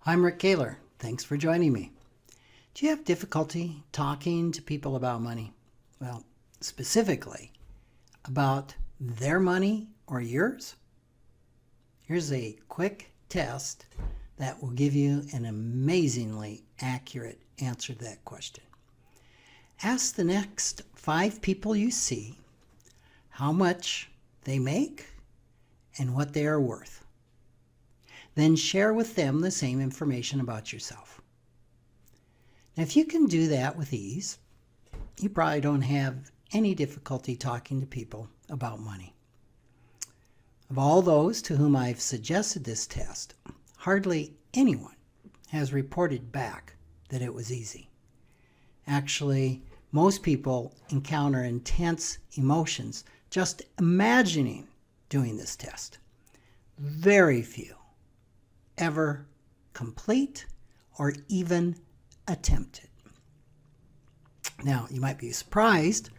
I'm Rick Kaler. Thanks for joining me. Do you have difficulty talking to people about money? Well, specifically about their money or yours? Here's a quick test that will give you an amazingly accurate answer to that question. Ask the next 5 people you see how much they make and what they are worth. Then share with them the same information about yourself. Now, if you can do that with ease, you probably don't have any difficulty talking to people about money. Of all those to whom I've suggested this test, hardly anyone has reported back that it was easy. Actually, most people encounter intense emotions just imagining doing this test. Very few ever complete or even attempt it. Now, you might be surprised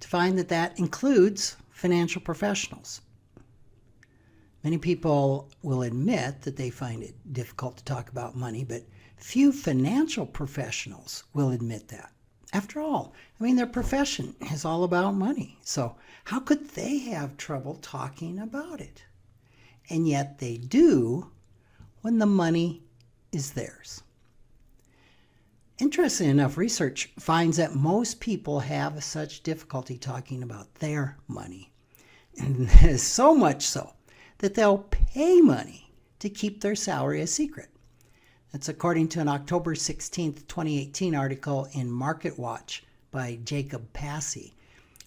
to find that that includes financial professionals. Many people will admit that they find it difficult to talk about money, but few financial professionals will admit that. After all, their profession is all about money. So how could they have trouble talking about it? And yet they do when the money is theirs. Interesting enough, research finds that most people have such difficulty talking about their money. And so much so that they'll pay money to keep their salary a secret. That's according to an October 16th, 2018 article in MarketWatch by Jacob Passy.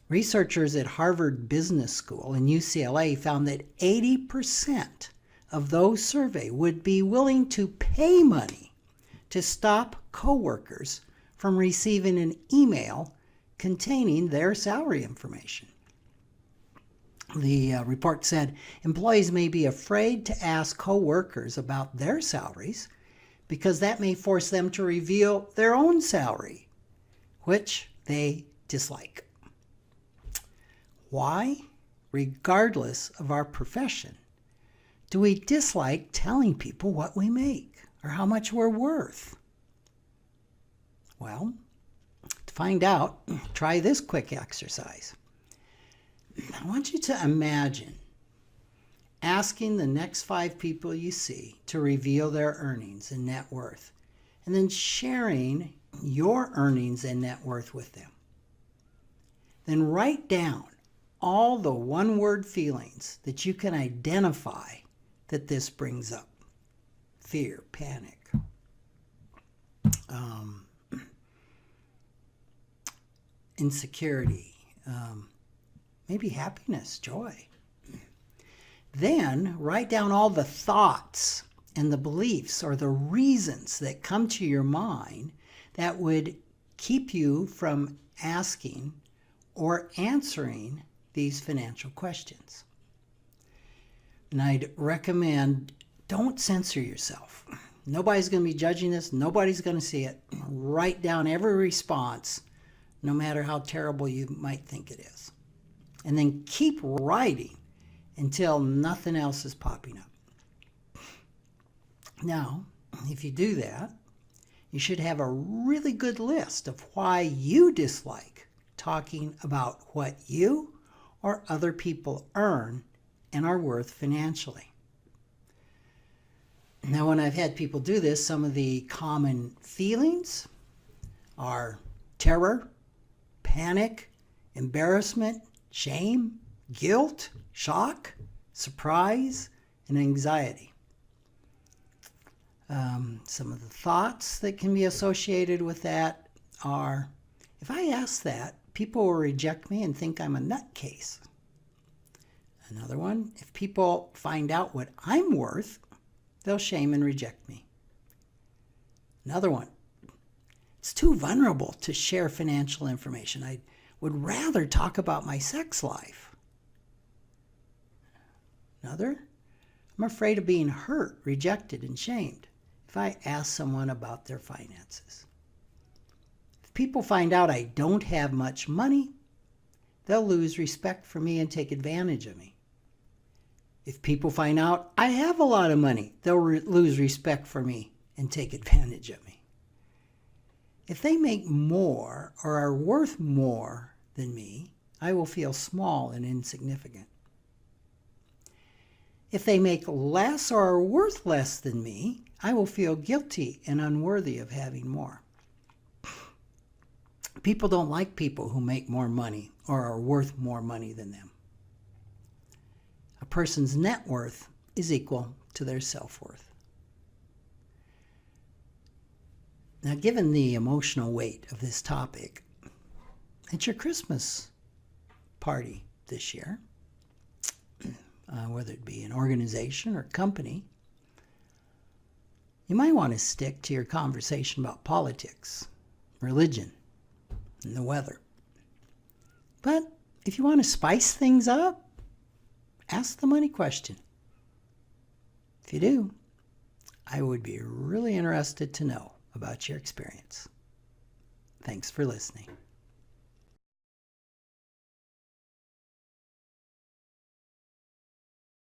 Researchers at Harvard Business School and UCLA found that 80% of those surveyed would be willing to pay money to stop coworkers from receiving an email containing their salary information. The report said employees may be afraid to ask coworkers about their salaries because that may force them to reveal their own salary, which they dislike. Why, regardless of our profession, do we dislike telling people what we make or how much we're worth? Well, to find out, try this quick exercise. I want you to imagine asking the next 5 people you see to reveal their earnings and net worth, and then sharing your earnings and net worth with them. Then write down all the one-word feelings that you can identify that this brings up. Fear, panic, insecurity, maybe happiness, joy. Then write down all the thoughts and the beliefs or the reasons that come to your mind that would keep you from asking or answering these financial questions. And I'd recommend don't censor yourself. Nobody's going to be judging this. Nobody's going to see it. Write down every response, no matter how terrible you might think it is. And then keep writing until nothing else is popping up. Now, if you do that, you should have a really good list of why you dislike talking about what you or other people earn and are worth financially. Now, when I've had people do this, some of the common feelings are terror, panic, embarrassment, shame, guilt, shock, surprise, and anxiety. Some of the thoughts that can be associated with that are, if I ask that, people will reject me and think I'm a nutcase. Another one, if people find out what I'm worth, they'll shame and reject me. Another one, it's too vulnerable to share financial information. I would rather talk about my sex life. Another, I'm afraid of being hurt, rejected, and shamed if I ask someone about their finances. If people find out I don't have much money, they'll lose respect for me and take advantage of me. If people find out I have a lot of money, they'll lose respect for me and take advantage of me. If they make more or are worth more than me, I will feel small and insignificant. If they make less or are worth less than me, I will feel guilty and unworthy of having more. People don't like people who make more money or are worth more money than them. A person's net worth is equal to their self-worth. Now, given the emotional weight of this topic, at your Christmas party this year, whether it be an organization or company, you might want to stick to your conversation about politics, religion, and the weather. But if you want to spice things up, ask the money question. If you do, I would be really interested to know about your experience. Thanks for listening.